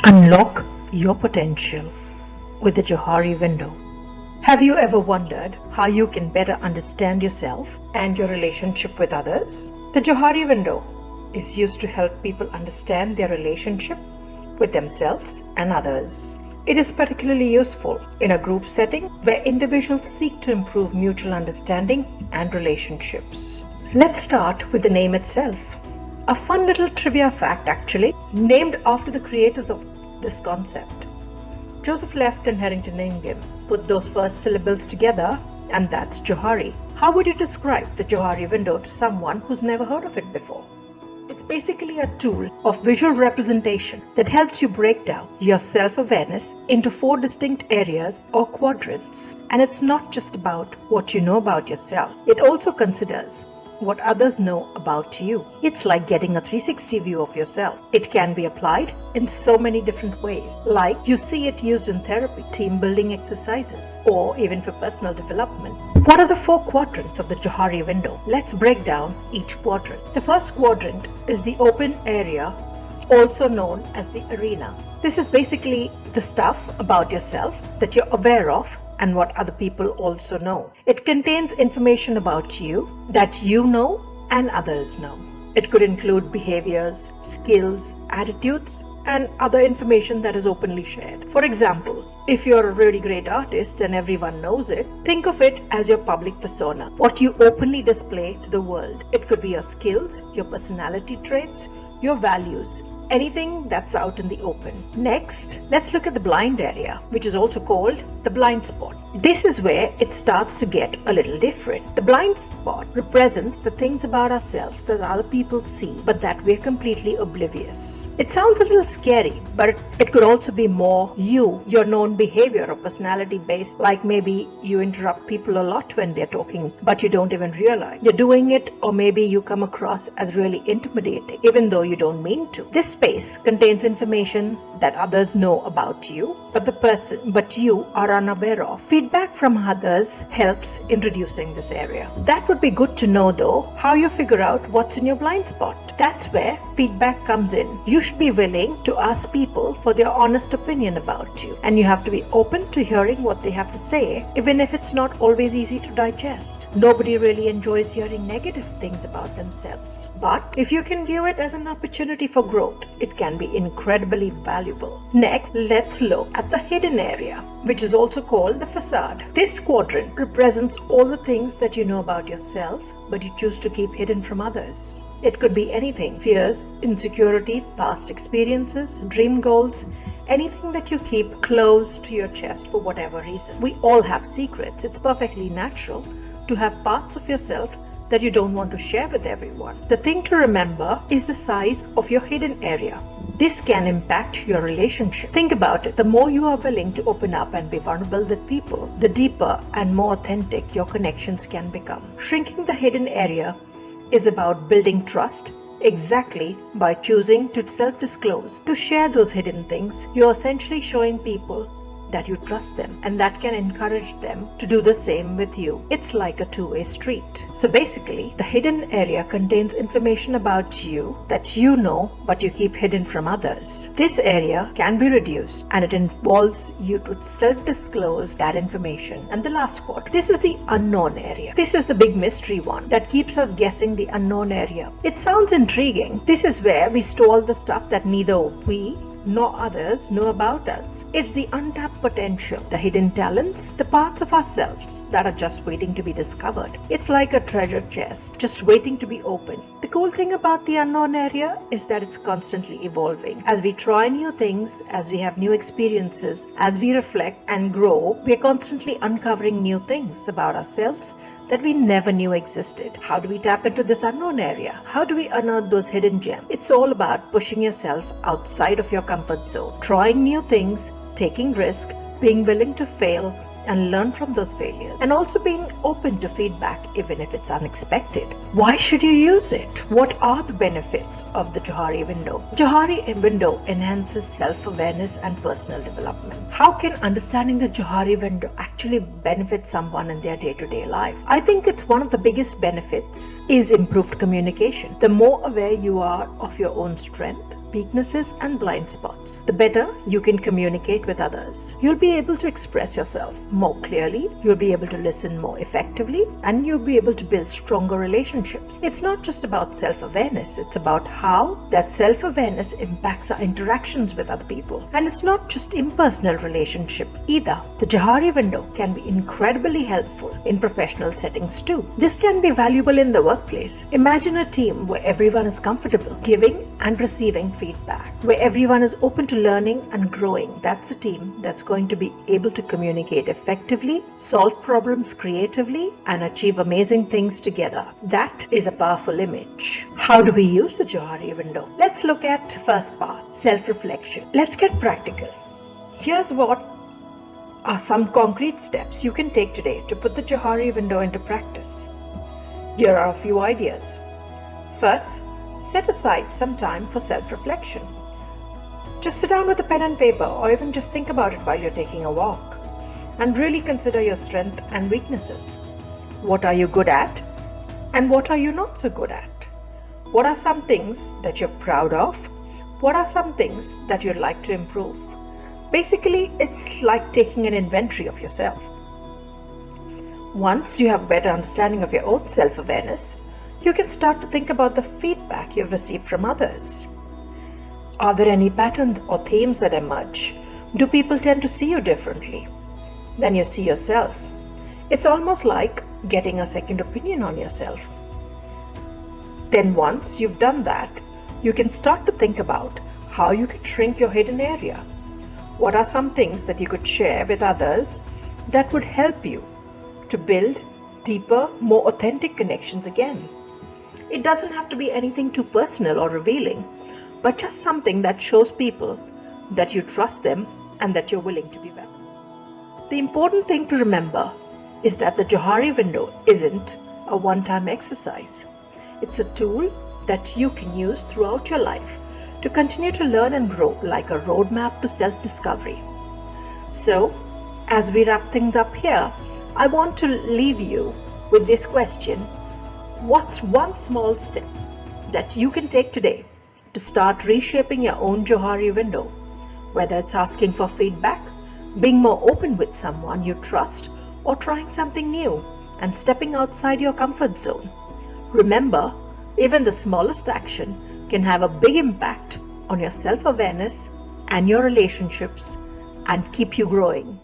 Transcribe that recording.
Unlock your potential with the Johari Window. Have you ever wondered how you can better understand yourself and your relationship with others? The Johari Window is used to help people understand their relationship with themselves and others. It is particularly useful in a group setting where individuals seek to improve mutual understanding and relationships. Let's start with the name itself. A fun little trivia fact actually, named after the creators of this concept. Joseph Left and Harrington Ingham put those first syllables together, and that's Johari. How would you describe the Johari Window to someone who's never heard of it before? It's basically a tool of visual representation that helps you break down your self-awareness into 4 distinct areas or quadrants. And it's not just about what you know about yourself. It also considers what others know about you. It's like getting a 360 view of yourself. It can be applied in so many different ways, like you see it used in therapy, team building exercises, or even for personal development. What are the 4 quadrants of the Johari Window? Let's break down each quadrant. The first quadrant is the open area, also known as the arena. This is basically the stuff about yourself that you're aware of and what other people also know. It contains information about you that you know and others know. It could include behaviors, skills, attitudes, and other information that is openly shared. For example, if you're a really great artist and everyone knows it, think of it as your public persona, what you openly display to the world. It could be your skills, your personality traits, your values, anything that's out in the open. Next, let's look at the blind area, which is also called the blind spot. This is where it starts to get a little different. The blind spot represents the things about ourselves that other people see, but that we're completely oblivious. It sounds a little scary, but it could also be more your known behavior or personality based, like maybe you interrupt people a lot when they're talking, but you don't even realize you're doing it, or maybe you come across as really intimidating, even though you don't mean to. This space contains information that others know about you, but you are unaware of. Feedback from others helps in reducing this area. That would be good to know though, how you figure out what's in your blind spot. That's where feedback comes in. You should be willing to ask people for their honest opinion about you, and you have to be open to hearing what they have to say, even if it's not always easy to digest. Nobody really enjoys hearing negative things about themselves, but if you can view it as an opportunity for growth, it can be incredibly valuable. Next, let's look at the hidden area, which is also called the facade. This quadrant represents all the things that you know about yourself, but you choose to keep hidden from others. It could be anything: fears, insecurity, past experiences, dream goals, anything that you keep close to your chest for whatever reason. We all have secrets. It's perfectly natural to have parts of yourself that you don't want to share with everyone. The thing to remember is the size of your hidden area. This can impact your relationship. Think about it. The more you are willing to open up and be vulnerable with people, the deeper and more authentic your connections can become. Shrinking the hidden area is about building trust. Exactly by choosing to self-disclose, to share those hidden things, you're essentially showing people that you trust them, and that can encourage them to do the same with you. It's like a two-way street. So basically, the hidden area contains information about you that you know but you keep hidden from others. This area can be reduced, and it involves you to self-disclose that information. And the last quadrant, this is the unknown area. This is the big mystery one that keeps us guessing, the unknown area. It sounds intriguing. This is where we store all the stuff that neither we nor others know about us. It's the untapped potential, the hidden talents, the parts of ourselves that are just waiting to be discovered. It's like a treasure chest, just waiting to be opened. The cool thing about the unknown area is that it's constantly evolving. As we try new things, as we have new experiences, as we reflect and grow, we're constantly uncovering new things about ourselves that we never knew existed. How do we tap into this unknown area? How do we unearth those hidden gems? It's all about pushing yourself outside of your comfort zone, trying new things, taking risk, being willing to fail and learn from those failures, and also being open to feedback even if it's unexpected. Why should you use it? What are the benefits of the Johari Window? Johari Window enhances self-awareness and personal development. How can understanding the Johari Window actually benefit someone in their day-to-day life? I think it's one of the biggest benefits is improved communication. The more aware you are of your own strength, weaknesses and blind spots, the better you can communicate with others. You'll be able to express yourself more clearly, you'll be able to listen more effectively, and you'll be able to build stronger relationships. It's not just about self-awareness, it's about how that self-awareness impacts our interactions with other people. And it's not just impersonal relationship either. The Johari window can be incredibly helpful in professional settings too. This can be valuable in the workplace. Imagine a team where everyone is comfortable giving and receiving feedback, where everyone is open to learning and growing. That's a team that's going to be able to communicate effectively, solve problems creatively, and achieve amazing things together. That is a powerful image. How do we use the Johari window? Let's look at the first part, self-reflection. Let's get practical. Here's what are some concrete steps you can take today to put the Johari window into practice. Here are a few ideas. First, set aside some time for self-reflection. Just sit down with a pen and paper, or even just think about it while you're taking a walk, and really consider your strengths and weaknesses. What are you good at, and what are you not so good at? What are some things that you're proud of? What are some things that you'd like to improve? Basically, it's like taking an inventory of yourself. Once you have a better understanding of your own self-awareness, you can start to think about the feedback you've received from others. Are there any patterns or themes that emerge? Do people tend to see you differently than you see yourself? It's almost like getting a second opinion on yourself. Then once you've done that, you can start to think about how you can shrink your hidden area. What are some things that you could share with others that would help you to build deeper, more authentic connections again? It doesn't have to be anything too personal or revealing, but just something that shows people that you trust them and that you're willing to be better. The important thing to remember is that the Johari window isn't a one-time exercise. It's a tool that you can use throughout your life to continue to learn and grow, like a roadmap to self-discovery. So, as we wrap things up here, I want to leave you with this question. What's one small step that you can take today to start reshaping your own Johari window? Whether it's asking for feedback, being more open with someone you trust, or trying something new and stepping outside your comfort zone. Remember, even the smallest action can have a big impact on your self-awareness and your relationships and keep you growing.